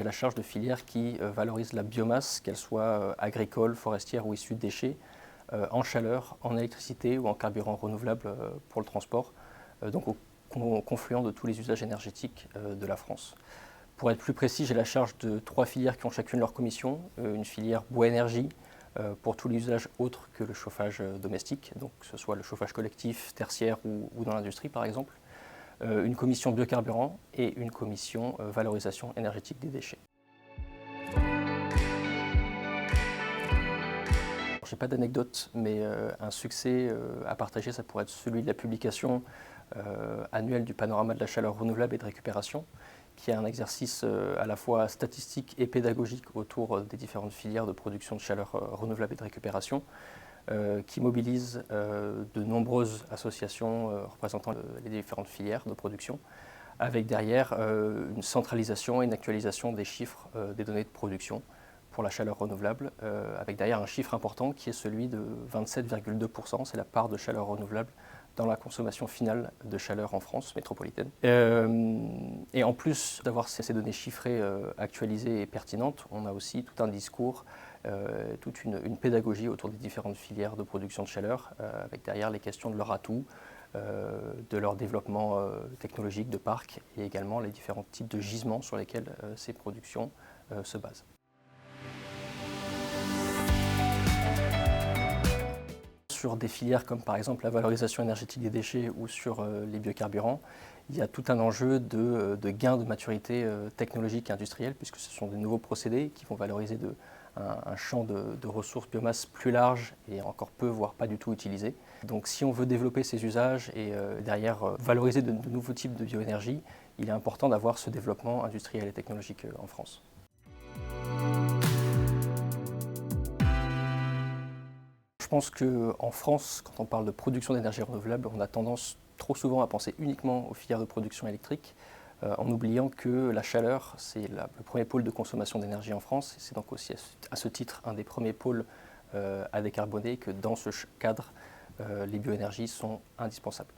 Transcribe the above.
j'ai la charge de filières qui valorisent la biomasse, qu'elle soit agricole, forestière ou issue de déchets, en chaleur, en électricité ou en carburant renouvelable pour le transport, donc au confluent de tous les usages énergétiques de la France. Pour être plus précis, j'ai la charge de 3 filières qui ont chacune leur commission. Une filière bois-énergie pour tous les usages autres que le chauffage domestique, donc que ce soit le chauffage collectif, tertiaire ou dans l'industrie par exemple. Une commission biocarburant et une commission valorisation énergétique des déchets. Je n'ai pas d'anecdote, mais un succès à partager, ça pourrait être celui de la publication annuelle du panorama de la chaleur renouvelable et de récupération, qui est un exercice à la fois statistique et pédagogique autour des différentes filières de production de chaleur renouvelable et de récupération, qui mobilise de nombreuses associations représentant les différentes filières de production, avec derrière une centralisation et une actualisation des chiffres des données de production pour la chaleur renouvelable, avec derrière un chiffre important qui est celui de 27,2%, c'est la part de chaleur renouvelable dans la consommation finale de chaleur en France métropolitaine. Et en plus d'avoir ces données chiffrées, actualisées et pertinentes, on a aussi tout un discours, toute une pédagogie autour des différentes filières de production de chaleur, avec derrière les questions de leur atout, de leur développement technologique de parcs et également les différents types de gisements sur lesquels ces productions se basent. Sur des filières comme par exemple la valorisation énergétique des déchets ou sur les biocarburants, il y a tout un enjeu de gain de maturité technologique et industrielle, puisque ce sont des nouveaux procédés qui vont valoriser un champ de ressources biomasse plus large et encore peu, voire pas du tout utilisé. Donc si on veut développer ces usages et derrière valoriser de nouveaux types de bioénergie, il est important d'avoir ce développement industriel et technologique en France. Je pense qu'en France, quand on parle de production d'énergie renouvelable, on a tendance trop souvent à penser uniquement aux filières de production électrique, en oubliant que la chaleur, c'est le premier pôle de consommation d'énergie en France, et c'est donc aussi à ce titre un des premiers pôles à décarboner, que dans ce cadre, les bioénergies sont indispensables.